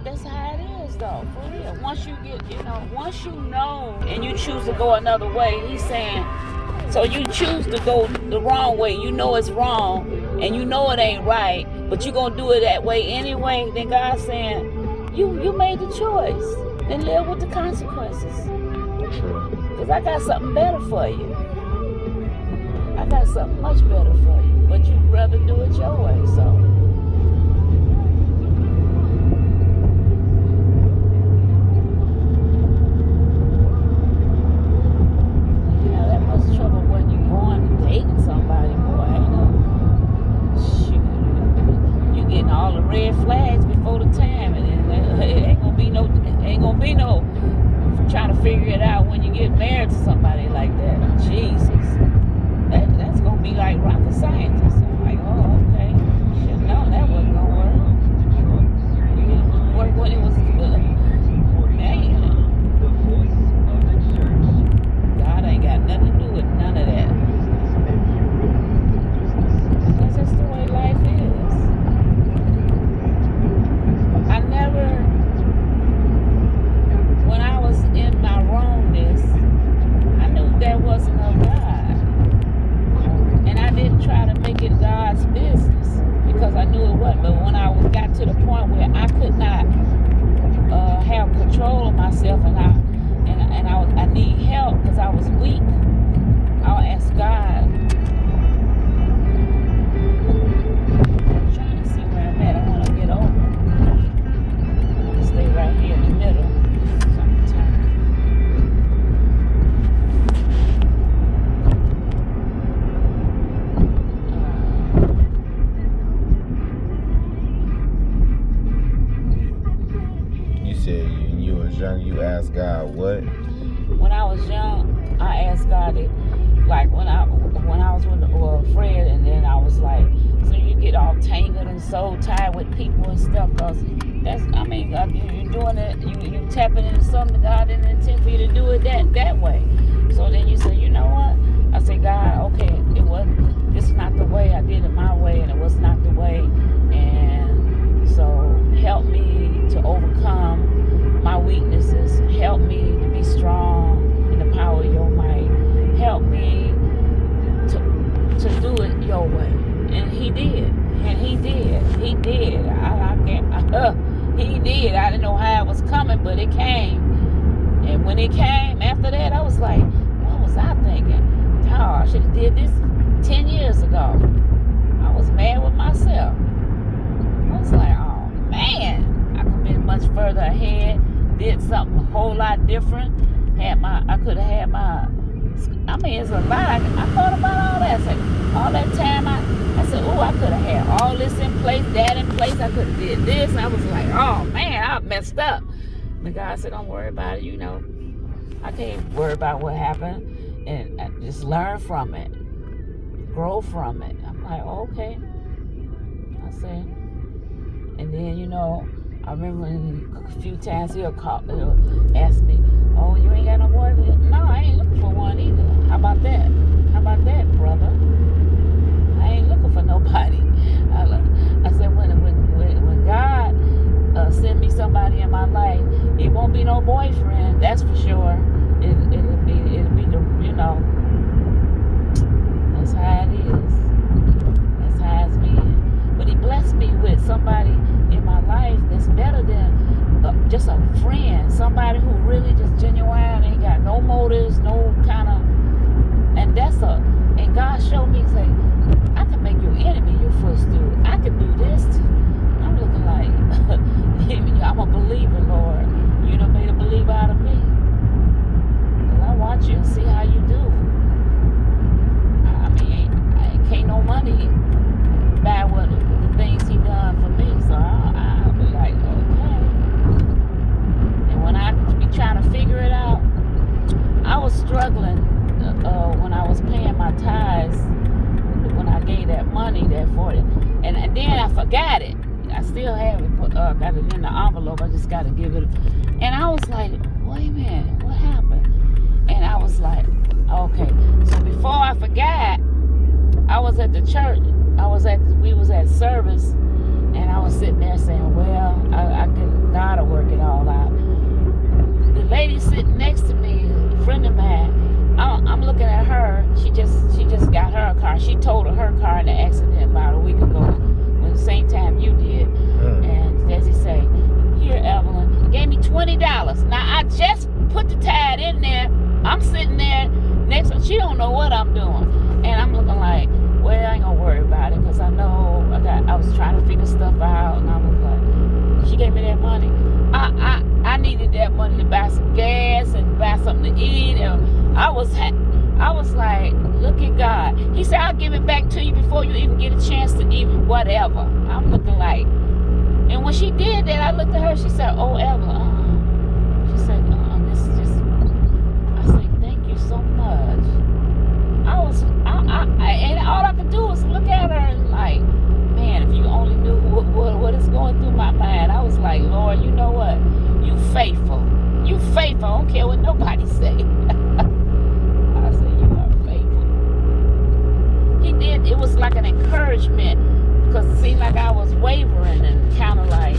that's how it is, though, for real. Once you get, once you know and you choose to go another way, he's saying, so you choose to go the wrong way. You know it's wrong, and you know it ain't right, but you're going to do it that way anyway. Then God's saying, you made the choice. Then live with the consequences. Because I got something better for you. I got something much better for you. But you'd rather do it your way, so. Red flags before the time, and it ain't gonna be no trying to figure it out when you get married to somebody like that. Jesus, that's gonna be like rocket scientist. I'm like, oh, okay, should've known that wasn't gonna work. It didn't work when it was good. Man, God ain't got nothing to do with none of that. That's just the way life is. When I was in my wrongness, I knew there wasn't no God. And I didn't try to make it God's business because I knew it wasn't. But when I got to the point where I could not have control of myself and I need help because I was weak, I'll ask God. I'm trying to see where I'm at. I want to get over. Stay right here in the middle. You said you was young, you asked God what? When I was young, I asked God it, like when I was with Fred, and then I was like, so you get all tangled and so tied with people and stuff, cause that's, I mean, you're doing it, you tapping into something God didn't intend for you to do it that way. So then you say, you know what? I say, God, okay, this is not the way. I did it my way, and it was not the way. And so help me to overcome my weaknesses. Help me to be strong in the power of your might. Help me to do it your way. And he did. And he did. He did. He did. I didn't know how it was coming, but it came. And when it came, after that, I was like, what was I thinking? Oh, I should have did this 10 years ago. I was mad with myself. I was like, oh, man. I could have been much further ahead. Did something a whole lot different. I could have had my... I mean, it's a lot. I thought about all that. All that time, I said, oh, I could have had all this in place, that in place. I could have did this. I was like, oh, man, I messed up. And God said, don't worry about it. I can't worry about what happened. And just learn from it. Grow from it. I'm like, oh, okay. I said, and then, I remember a few times he'll ask me, oh, you ain't got no boyfriend? No, I ain't looking for one either. How about that? How about that, brother? I ain't looking for nobody. I said, when God send me somebody in my life, it won't be no boyfriend, that's for sure. It'll be the, that's how it is. That's how it's been. But he blessed me with somebody in my life that's better than just a friend, somebody who really just genuine, ain't got no motives, no kind of, and God showed me, say, I can make your enemy your footstool. I can do this too. I'm looking like, I'm a believer, Lord. You done made a believer out of me. Because I watch you and see how you do. I mean, can't no money buy the things he done for me. So I'll be like, okay. And when I be trying to figure it out, I was struggling when I was paying my tithes, when I gave that money, that 40, and then I forgot it. I still have it, got it in the envelope. I just got to give it. And I was like, wait a minute, what happened? And I was like, okay. So before I forgot, I was at the church. We was at service, and And I was sitting there saying, well, I could, God will work it all out. The lady sitting next to me, a friend of mine, I'm looking at her. She just got her a car. She totaled her car in an accident about a week ago, when the same time you did. And Desi say, here, Evelyn, gave me $20. Now I just put the tide in there. I'm sitting there next to, she don't know what I'm doing, and I'm looking like, well, I ain't gonna worry about it, because I know I was trying to figure stuff out, and I was like, she gave me that money. I needed that money to buy some gas and buy something to eat, and I was like, look at God. He said, I'll give it back to you before you even get a chance to even whatever. I'm looking like, and when she did that, I looked at her. She said, oh, Evelyn, she said, this is just. I said, thank you so much. And all I could do was look at her and like, man, if you only knew what is going through my mind. I was like, Lord, you know what? You faithful. You faithful. I don't care what nobody say. I said, you are faithful. He did. It was like an encouragement, because it seemed like I was wavering and kind of like,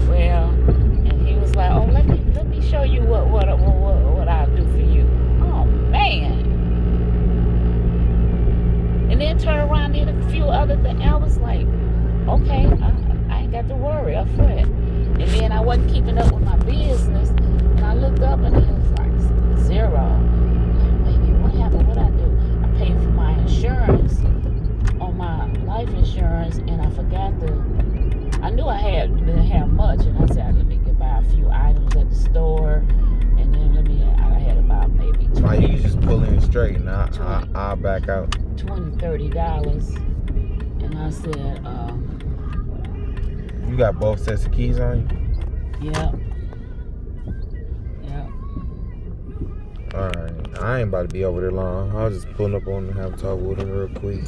well, and he was like, oh, let me show you what I'll do for you. Oh, man. And then turn around and did a few other things. I was like, okay, I ain't got to worry or fret. And then I wasn't keeping up with my business. And I looked up and it was like zero. Like, wait a minute, what happened? What I do? I paid for my insurance on my life insurance, and I forgot I knew I didn't have much. And I said, let me get buy a few items at the store. And then I had about maybe 20. Why you just pulling it straight, and I'll back out. $20, $30. And I said, you got both sets of keys on you? Yep. Alright, I ain't about to be over there long. I was just pulling up on and have a talk with him real quick.